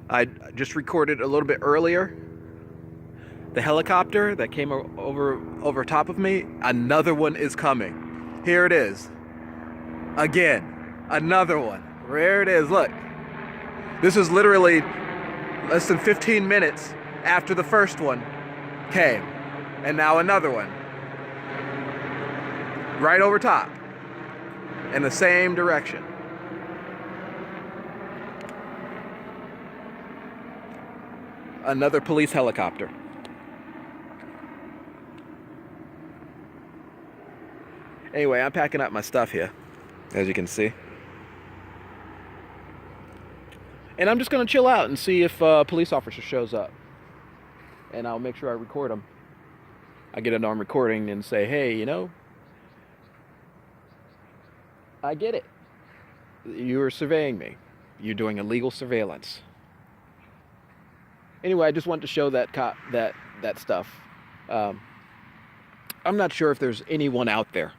I just recorded a little bit earlier. The helicopter that came over top of me, another one is coming. Here it is. Again, another one. There it is. Look. This is literally less than 15 minutes after the first one came. And now another one. Right over top. In the same direction. Another police helicopter. Anyway, I'm packing up my stuff here, as you can see. And I'm just going to chill out and see if a police officer shows up. And I'll make sure I record him. I get it on recording and say, hey, you know, I get it. You were surveying me. You're doing illegal surveillance. Anyway, I just wanted to show that that stuff. I'm not sure if there's anyone out there.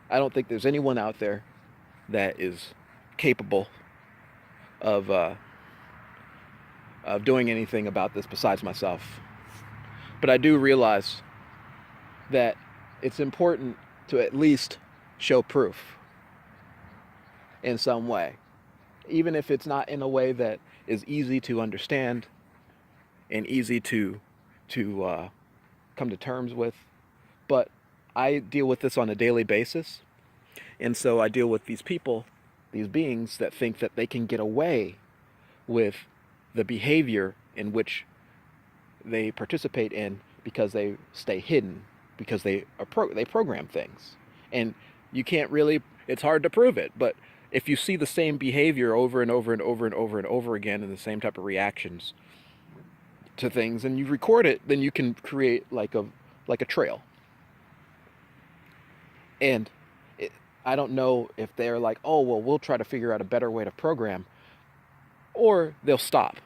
I don't think there's anyone out there that is capable of doing anything about this besides myself. But I do realize that it's important to at least show proof in some way, even if it's not in a way that is easy to understand and easy to come to terms with. But I deal with this on a daily basis, and so I deal with these people, these beings that think that they can get away with the behavior in which they participate in because they stay hidden, because they program things. And you can't really, it's hard to prove it, but if you see the same behavior over and over and over and over and over again and the same type of reactions to things and you record it, then you can create like a trail. And I don't know if they're like, oh, well, we'll try to figure out a better way to program, or they'll stop.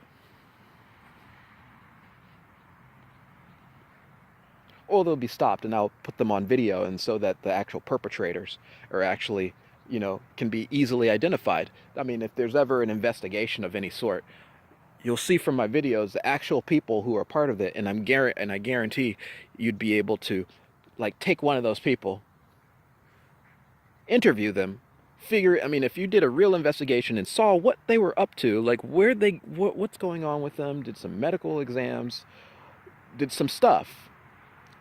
Or they'll be stopped and I'll put them on video, and so that the actual perpetrators are actually, you know, can be easily identified. I mean, if there's ever an investigation of any sort, you'll see from my videos the actual people who are part of it, and I guarantee you'd be able to like take one of those people, interview them, I mean, if you did a real investigation and saw what they were up to, like what's going on with them, did some medical exams, did some stuff,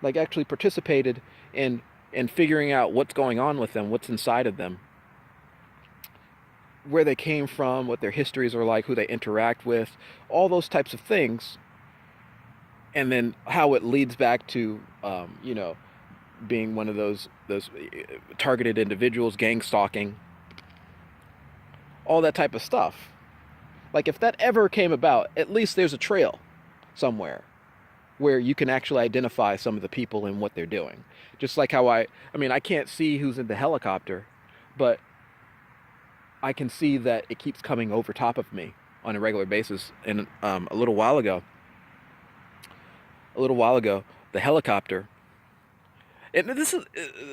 like actually participated in figuring out what's going on with them, what's inside of them, where they came from, what their histories are like, who they interact with, all those types of things, and then how it leads back to, you know, being one of those targeted individuals, gang stalking, all that type of stuff. Like if that ever came about, at least there's a trail somewhere where you can actually identify some of the people and what they're doing. Just like how I mean, I can't see who's in the helicopter, but I can see that it keeps coming over top of me on a regular basis. And a little while ago, the helicopter, and this is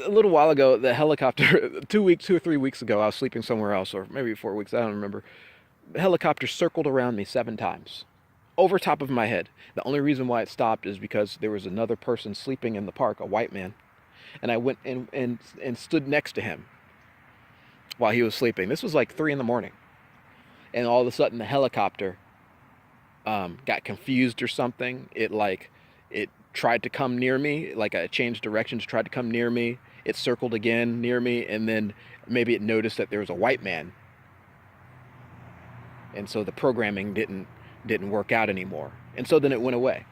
a little while ago, the helicopter, 2 or 3 weeks ago, I was sleeping somewhere else, or maybe 4 weeks, I don't remember. The helicopter circled around me 7 times, over top of my head. The only reason why it stopped is because there was another person sleeping in the park, a white man, and I went and stood next to him while he was sleeping. This was like 3 in the morning, and all of a sudden the helicopter got confused or something. It tried to come near me, like I changed directions, tried to come near me. It circled again near me, and then maybe it noticed that there was a white man, and so the programming didn't work out anymore, and so then it went away.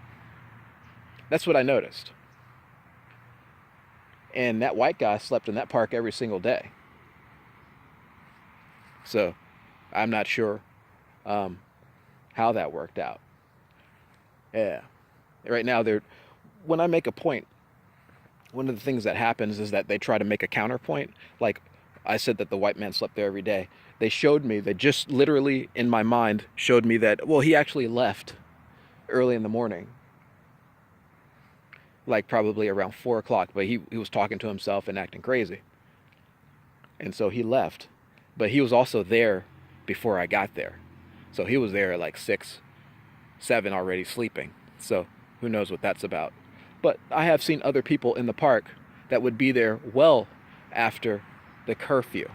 That's what I noticed. And that white guy slept in that park every single day. So I'm not sure how that worked out. Yeah. Right now, when I make a point, one of the things that happens is that they try to make a counterpoint. Like I said that the white man slept there every day. They just literally in my mind showed me that, well, he actually left early in the morning, like probably around 4 o'clock, but he was talking to himself and acting crazy. And so he left, but he was also there before I got there. So he was there at like 6, 7 already sleeping. So who knows what that's about. But I have seen other people in the park that would be there well after the curfew.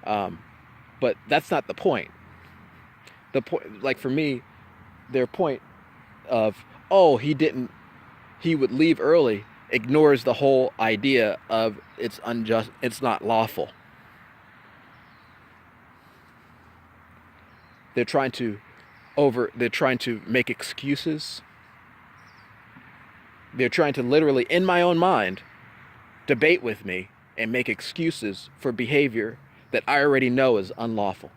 But that's not the point. The point, like for me, their point of, oh, he would leave early, ignores the whole idea of it's unjust, it's not lawful. They're trying to make excuses. They're trying to literally, in my own mind, debate with me and make excuses for behavior that I already know is unlawful.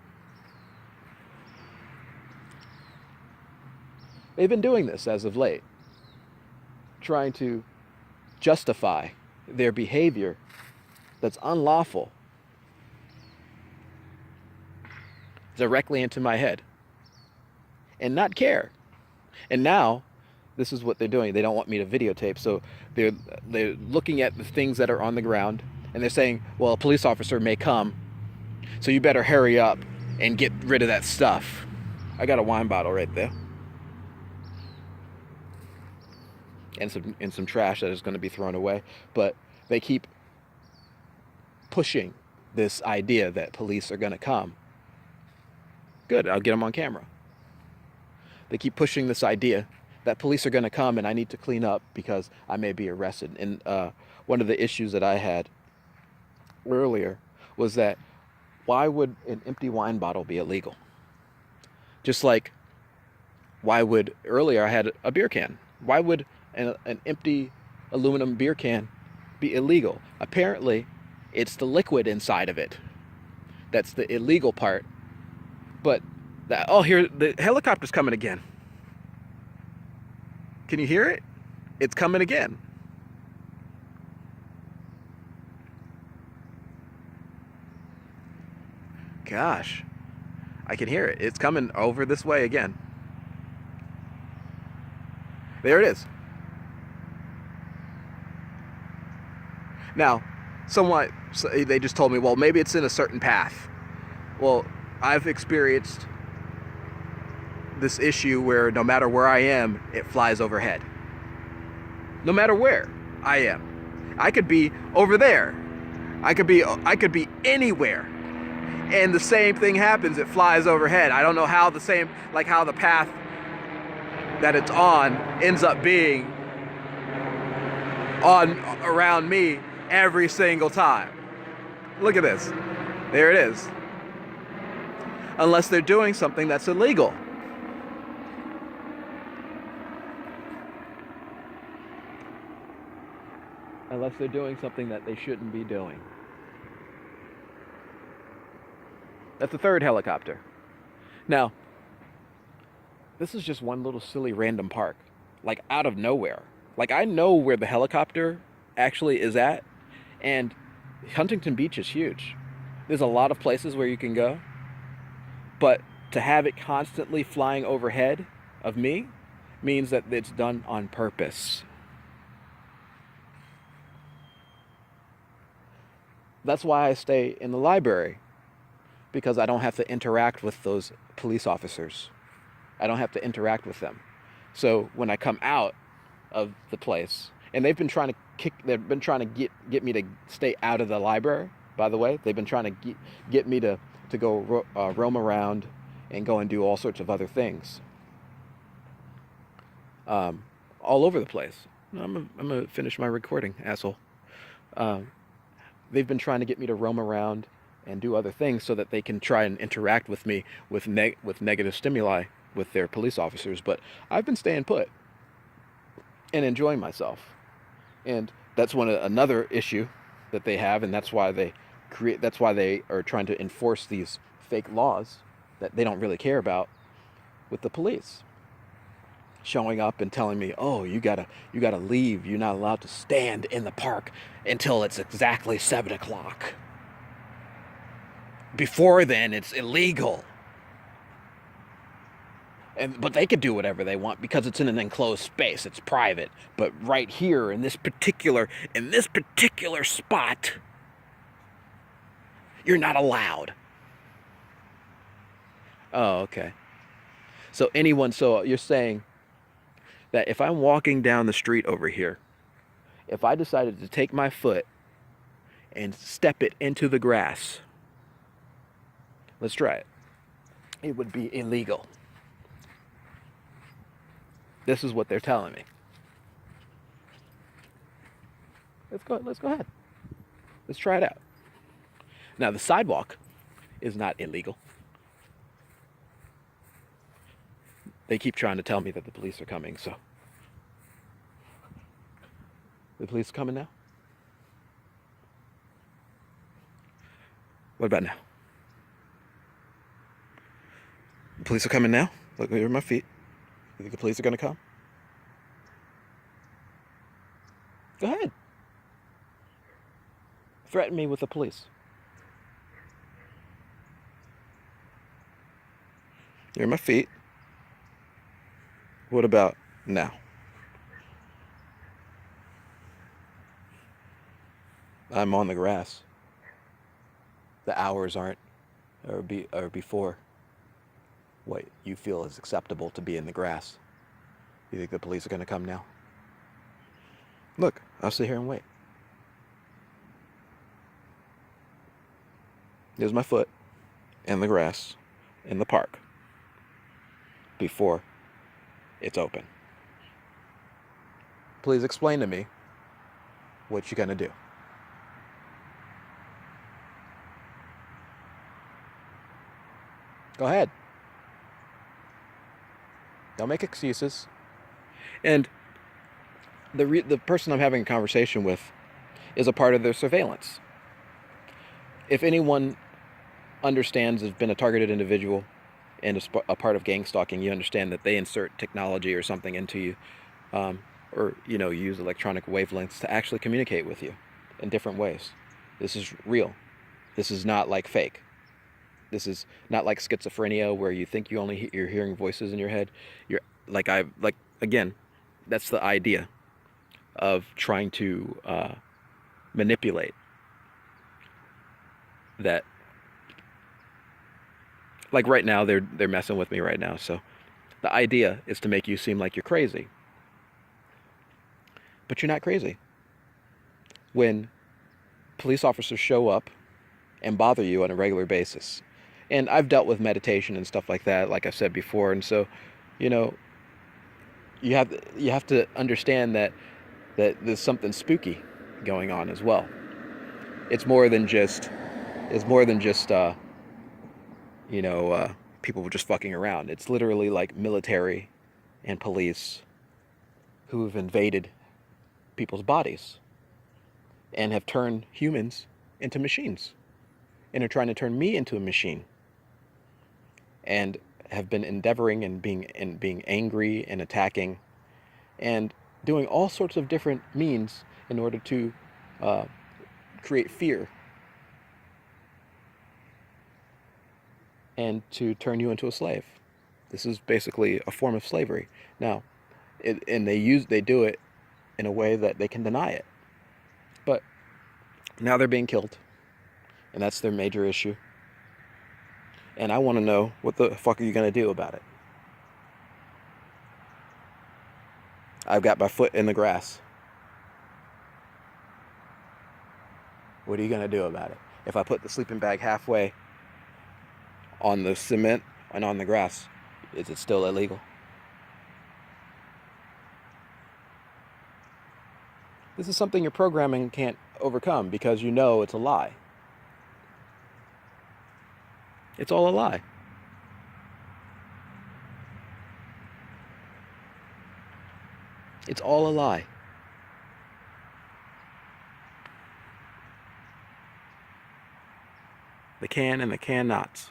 They've been doing this as of late, trying to justify their behavior that's unlawful directly into my head and not care. And now, this is what they're doing. They don't want me to videotape, so they're looking at the things that are on the ground, and they're saying, well, a police officer may come, so you better hurry up and get rid of that stuff. I got a wine bottle right there. And some trash that is going to be thrown away. But they keep pushing this idea that police are going to come. Good, I'll get them on camera. They keep pushing this idea that police are going to come and I need to clean up because I may be arrested. And one of the issues that I had earlier was that why would an empty wine bottle be illegal? Just like why would, earlier I had a beer can. Why would an empty aluminum beer can be illegal? Apparently, it's the liquid inside of it that's the illegal part. But that, oh, here, the helicopter's coming again. Can you hear it? It's coming again. Gosh, I can hear it. It's coming over this way again. There it is. Now, they just told me, well, maybe it's in a certain path. Well, I've experienced this issue where no matter where I am, it flies overhead. No matter where I am. I could be over there. I could be anywhere. And the same thing happens, it flies overhead. I don't know how how the path that it's on ends up being on around me every single time. Look at this. There it is. Unless they're doing something that's illegal. Unless they're doing something that they shouldn't be doing. That's the third helicopter. Now, this is just one little silly random park, like out of nowhere. Like I know where the helicopter actually is at, and Huntington Beach is huge. There's a lot of places where you can go, but to have it constantly flying overhead of me means that it's done on purpose. That's why I stay in the library, because I don't have to interact with those police officers. I don't have to interact with them. So when I come out of the place, and they've been trying to get me to stay out of the library, by the way. They've been trying to get me to go roam around and go and do all sorts of other things. All over the place. I'm gonna finish my recording, asshole. They've been trying to get me to roam around and do other things so that they can try and interact with me with negative stimuli with their police officers. But I've been staying put and enjoying myself. And that's another issue that they have, and that's why they are trying to enforce these fake laws that they don't really care about with the police. Showing up and telling me, oh, you gotta leave. You're not allowed to stand in the park until it's exactly 7 o'clock. Before then, it's illegal. But they could do whatever they want because it's in an enclosed space. It's private. But right here in this particular spot, you're not allowed. Oh, okay. So you're saying that if I'm walking down the street over here, if I decided to take my foot and step it into the grass, let's try it, it would be illegal. This is what they're telling me. Let's go ahead. Let's try it out. Now, the sidewalk is not illegal. They keep trying to tell me that the police are coming, so. The police are coming now? What about now? The police are coming now? Look, here are my feet. You think the police are going to come? Go ahead. Threaten me with the police. Here are my feet. What about now? I'm on the grass. The hours aren't, or before what you feel is acceptable to be in the grass. You think the police are going to come now? Look, I'll sit here and wait. There's my foot in the grass in the park before it's open. Please explain to me what you're going to do. Go ahead. Don't make excuses. And the person I'm having a conversation with is a part of their surveillance. If anyone understands, has been a targeted individual and a part of gang stalking, you understand that they insert technology or something into you, or use electronic wavelengths to actually communicate with you in different ways. This is real. This is not like fake. This is not like schizophrenia where you think you're hearing voices in your head. Again, that's the idea of trying to manipulate that. Like right now, they're messing with me right now. So the idea is to make you seem like you're crazy. But you're not crazy. When police officers show up and bother you on a regular basis. And I've dealt with meditation and stuff like that, like I said before. And so, you have to understand that there's something spooky going on as well. It's more than just people just fucking around. It's literally like military and police who have invaded people's bodies and have turned humans into machines and are trying to turn me into a machine and have been endeavoring and being angry and attacking and doing all sorts of different means in order to create fear and to turn you into a slave. This is basically a form of slavery. Now, they do it in a way that they can deny it. But now they're being killed, and that's their major issue. And I want to know, what the fuck are you going to do about it? I've got my foot in the grass. What are you going to do about it? If I put the sleeping bag halfway on the cement and on the grass, is it still illegal? This is something your programming can't overcome because you know it's a lie. It's all a lie. It's all a lie. The can and the can-nots.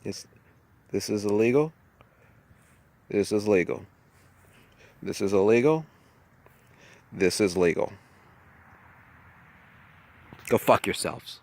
This is illegal. This is legal. This is illegal. This is legal. Go fuck yourselves.